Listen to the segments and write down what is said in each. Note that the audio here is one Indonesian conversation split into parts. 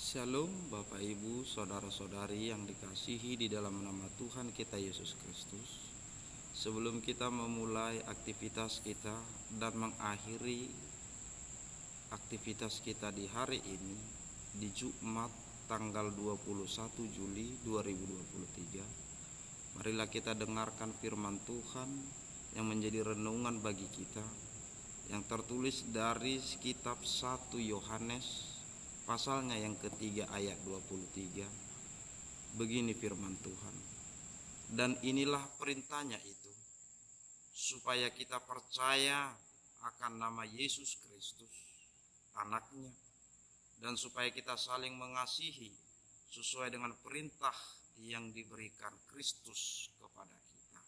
Shalom Bapak Ibu, saudara-saudari yang dikasihi di dalam nama Tuhan kita Yesus Kristus. Sebelum kita memulai aktivitas kita dan mengakhiri aktivitas kita di hari ini, di Jumat tanggal 21 Juli 2023, marilah kita dengarkan firman Tuhan yang menjadi renungan bagi kita, yang tertulis dari kitab 1 Yohanes pasalnya yang ketiga ayat 23. Begini firman Tuhan. Dan inilah perintahnya itu, supaya kita percaya akan nama Yesus Kristus, anaknya, dan supaya kita saling mengasihi sesuai dengan perintah yang diberikan Kristus kepada kita.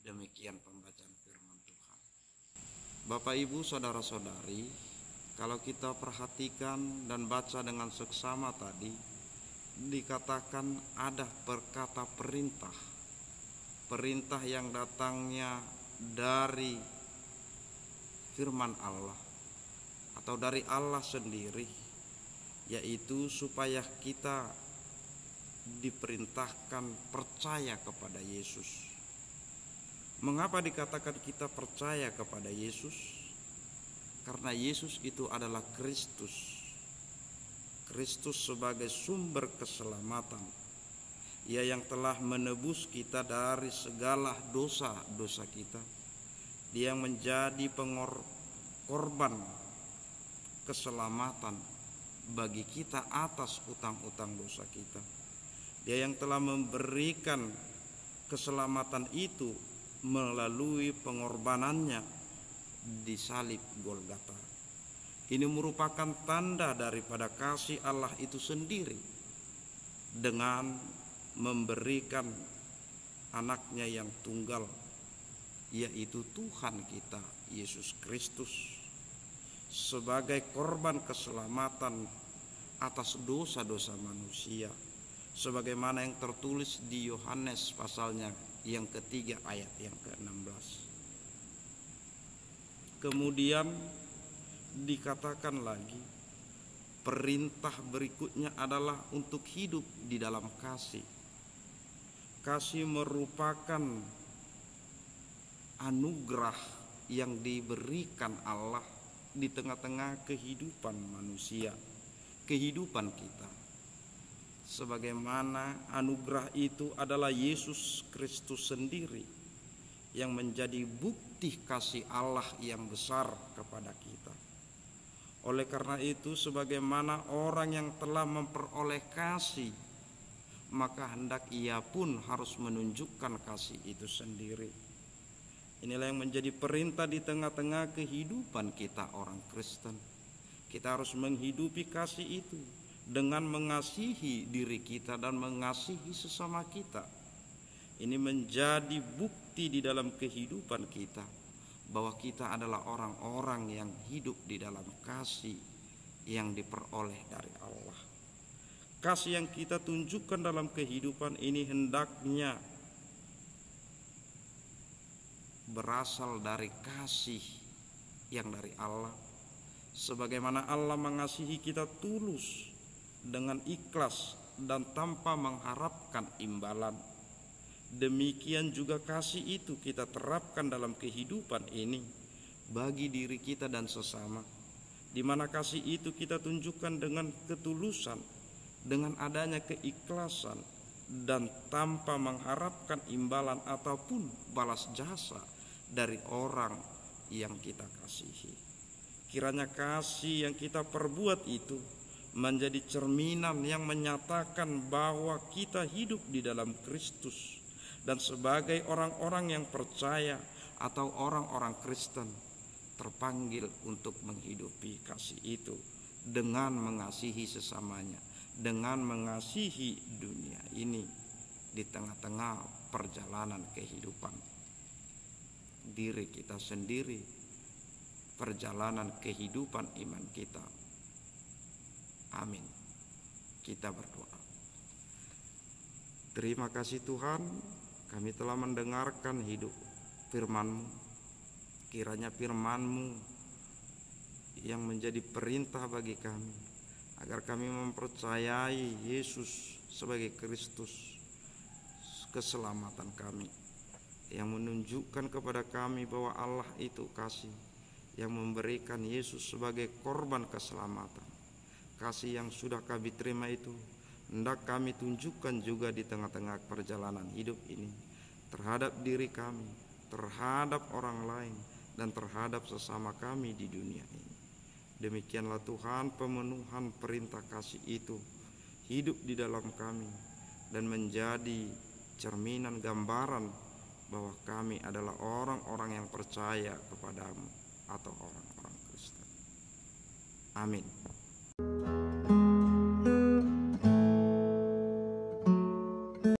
Demikian pembacaan firman Tuhan. Bapak Ibu saudara-saudari, kalau kita perhatikan dan baca dengan seksama tadi, dikatakan ada perkata perintah. Perintah yang datangnya dari firman Allah atau dari Allah sendiri, yaitu supaya kita diperintahkan percaya kepada Yesus. Mengapa dikatakan kita percaya kepada Yesus? Karena Yesus itu adalah Kristus. Kristus sebagai sumber keselamatan. Ia yang telah menebus kita dari segala dosa-dosa kita. Dia yang menjadi korban keselamatan bagi kita atas utang-utang dosa kita. Dia yang telah memberikan keselamatan itu melalui pengorbanannya di salib Golgota. Ini merupakan tanda daripada kasih Allah itu sendiri dengan memberikan anaknya yang tunggal, yaitu Tuhan kita Yesus Kristus, sebagai korban keselamatan atas dosa-dosa manusia, sebagaimana yang tertulis di Yohanes pasalnya yang ketiga ayat yang ke-16. Kemudian dikatakan lagi, perintah berikutnya adalah untuk hidup di dalam kasih. Kasih merupakan anugerah yang diberikan Allah di tengah-tengah kehidupan manusia, kehidupan kita. Sebagaimana anugerah itu adalah Yesus Kristus sendiri yang menjadi bukti kasih Allah yang besar kepada kita. Oleh karena itu, sebagaimana orang yang telah memperoleh kasih, maka hendak ia pun harus menunjukkan kasih itu sendiri. Inilah yang menjadi perintah di tengah-tengah kehidupan kita orang Kristen. Kita harus menghidupi kasih itu dengan mengasihi diri kita dan mengasihi sesama kita. Ini menjadi bukti di dalam kehidupan kita bahwa kita adalah orang-orang yang hidup di dalam kasih yang diperoleh dari Allah. Kasih yang kita tunjukkan dalam kehidupan ini hendaknya berasal dari kasih yang dari Allah, sebagaimana Allah mengasihi kita tulus dengan ikhlas dan tanpa mengharapkan imbalan. Demikian juga kasih itu kita terapkan dalam kehidupan ini bagi diri kita dan sesama, di mana kasih itu kita tunjukkan dengan ketulusan, dengan adanya keikhlasan dan tanpa mengharapkan imbalan ataupun balas jasa dari orang yang kita kasihi. Kiranya kasih yang kita perbuat itu menjadi cerminan yang menyatakan bahwa kita hidup di dalam Kristus. Dan sebagai orang-orang yang percaya atau orang-orang Kristen terpanggil untuk menghidupi kasih itu dengan mengasihi sesamanya, dengan mengasihi dunia ini di tengah-tengah perjalanan kehidupan diri kita sendiri, perjalanan kehidupan iman kita. Amin. Kita berdoa. Terima kasih Tuhan, kami telah mendengarkan hidup firman-Mu. Kiranya firman-Mu yang menjadi perintah bagi kami agar kami mempercayai Yesus sebagai Kristus keselamatan kami, yang menunjukkan kepada kami bahwa Allah itu kasih, yang memberikan Yesus sebagai korban keselamatan. Kasih yang sudah kami terima itu hendak kami tunjukkan juga di tengah-tengah perjalanan hidup ini, terhadap diri kami, terhadap orang lain, dan terhadap sesama kami di dunia ini. Demikianlah Tuhan pemenuhan perintah kasih itu hidup di dalam kami dan menjadi cerminan gambaran bahwa kami adalah orang-orang yang percaya kepadamu atau orang-orang Kristen. Amin.